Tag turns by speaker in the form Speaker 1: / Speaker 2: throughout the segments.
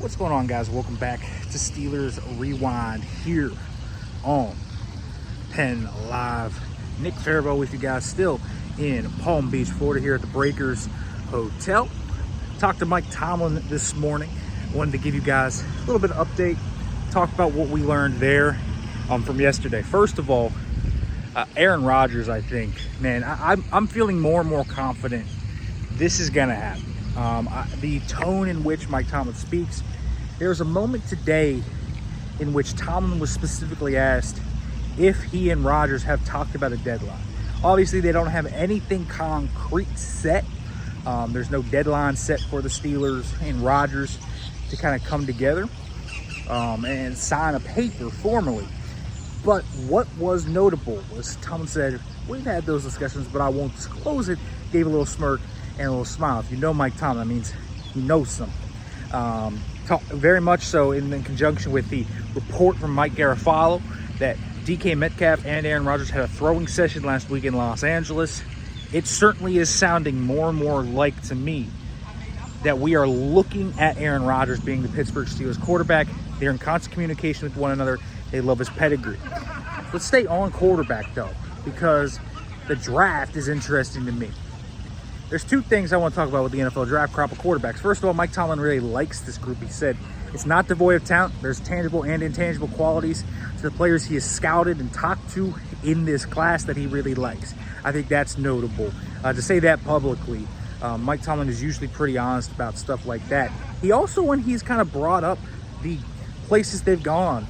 Speaker 1: What's going on, guys? Welcome back to Steelers Rewind here on Penn Live. Nick Faribault with you guys, still in Palm Beach, Florida, here at the Breakers Hotel. Talked to Mike Tomlin this morning. Wanted to give you guys a little bit of update, talk about what we learned there from yesterday. First of all, Aaron Rodgers, I think, man, I'm feeling more and more confident this is going to happen. The tone in which Mike Tomlin speaks, there's a moment today in which Tomlin was specifically asked if he and Rodgers have talked about a deadline. Obviously, they don't have anything concrete set. There's no deadline set for the Steelers and Rodgers to kind of come together and sign a paper formally. But what was notable was Tomlin said, we've had those discussions, but I won't disclose it. Gave a little smirk and a little smile. If you know Mike Tomlin, that means he knows something. Very much so in conjunction with the report from Mike Garafolo that DK Metcalf and Aaron Rodgers had a throwing session last week in Los Angeles. It certainly is sounding more and more like, to me, that we are looking at Aaron Rodgers being the Pittsburgh Steelers quarterback. They're in constant communication with one another. They love his pedigree. Let's stay on quarterback, though, because the draft is interesting to me. There's two things I want to talk about with the NFL draft crop of quarterbacks. First of all, Mike Tomlin really likes this group. He said it's not devoid of talent. There's tangible and intangible qualities to the players he has scouted and talked to in this class that he really likes. I think that's notable. To say that publicly, Mike Tomlin is usually pretty honest about stuff like that. He also, when he's kind of brought up the places they've gone,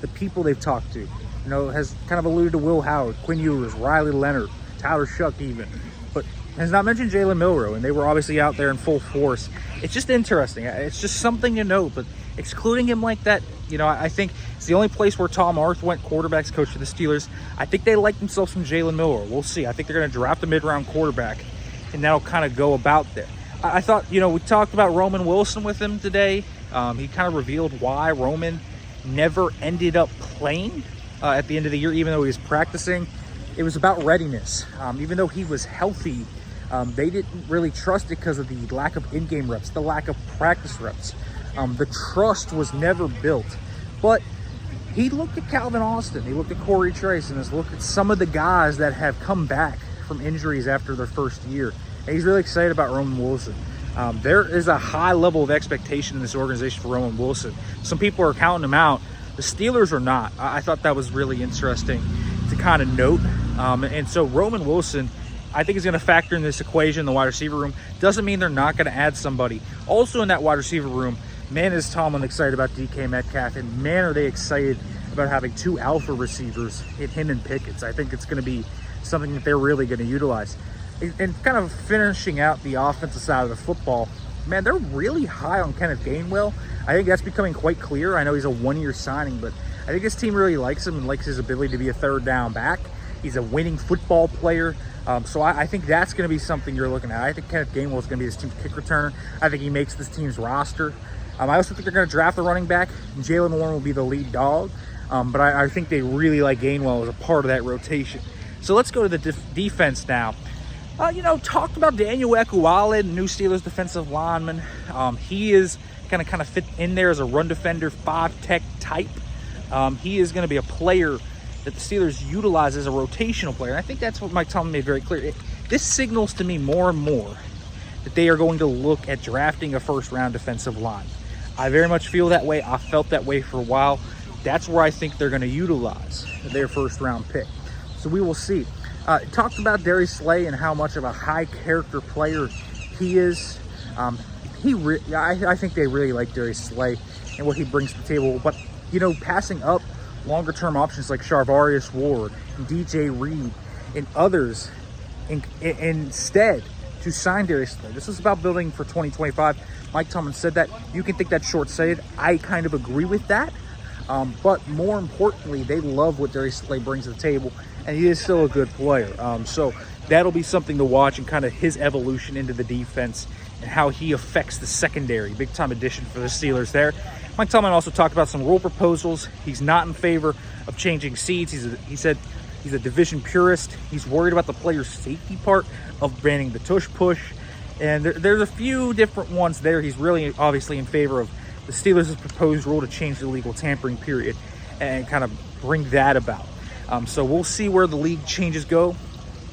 Speaker 1: the people they've talked to, has kind of alluded to Will Howard, Quinn Ewers, Riley Leonard, Tyler Shuck even, but has not mentioned Jalen Milroe, and they were obviously out there in full force. It's just interesting. It's just something to note, but excluding him like that, I think it's the only place where Tom Arth went quarterbacks coach for the Steelers. I think they like themselves from Jalen Milroe. We'll see. I think they're going to draft a mid-round quarterback, and that'll kind of go about there. I thought, we talked about Roman Wilson with him today. He kind of revealed why Roman never ended up playing at the end of the year, even though he was practicing. It was about readiness. Even though he was healthy, they didn't really trust it because of the lack of in-game reps, the lack of practice reps. The trust was never built. But he looked at Calvin Austin. He looked at Corey Trice and has looked at some of the guys that have come back from injuries after their first year. And he's really excited about Roman Wilson. There is a high level of expectation in this organization for Roman Wilson. Some people are counting him out. The Steelers are not. I thought that was really interesting to kind of note. And so Roman Wilson, I think, is going to factor in this equation in the wide receiver room. Doesn't mean they're not going to add somebody. Also in that wide receiver room, man, is Tomlin excited about DK Metcalf, and man, are they excited about having two alpha receivers in him and Pickens. I think it's going to be something that they're really going to utilize. And kind of finishing out the offensive side of the football, man, they're really high on Kenneth Gainwell. I think that's becoming quite clear. I know he's a one-year signing, but I think this team really likes him and likes his ability to be a third down back. He's a winning football player. So I think that's going to be something you're looking at. I think Kenneth Gainwell is going to be this team's kick returner. I think he makes this team's roster. I also think they're going to draft a running back. Jalen Warren will be the lead dog. But I think they really like Gainwell as a part of that rotation. So let's go to the defense now. Talked about Daniel Ekuale, new Steelers defensive lineman. He is going to kind of fit in there as a run defender, 5-tech type. He is going to be a player that the Steelers utilize as a rotational player. And I think that's what Mike Tomlin made very clear. This signals to me more and more that they are going to look at drafting a first-round defensive line. I very much feel that way. I felt that way for a while. That's where I think they're going to utilize their first-round pick. So we will see. Talked about Darius Slay and how much of a high-character player he is. I think they really like Darius Slay and what he brings to the table. But, passing up longer-term options like Charvarius Ward and DJ Reed and others instead to sign Darius Slay. This is about building for 2025. Mike Tomlin said that. You can think that's short-sighted. I kind of agree with that. But more importantly, they love what Darius Slay brings to the table, and he is still a good player. So that'll be something to watch, and kind of his evolution into the defense and how he affects the secondary. Big-time addition for the Steelers there. Mike Tomlin also talked about some rule proposals. He's not in favor of changing seeds. He said he's a division purist. He's worried about the player safety part of banning the tush push. And there's a few different ones there. He's really obviously in favor of the Steelers' proposed rule to change the legal tampering period and kind of bring that about. So we'll see where the league changes go.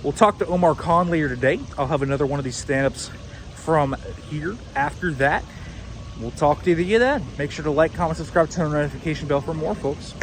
Speaker 1: We'll talk to Omar Khan later today. I'll have another one of these stand-ups from here after that. We'll talk to you then. Make sure to like, comment, subscribe, turn on the notification bell for more, folks.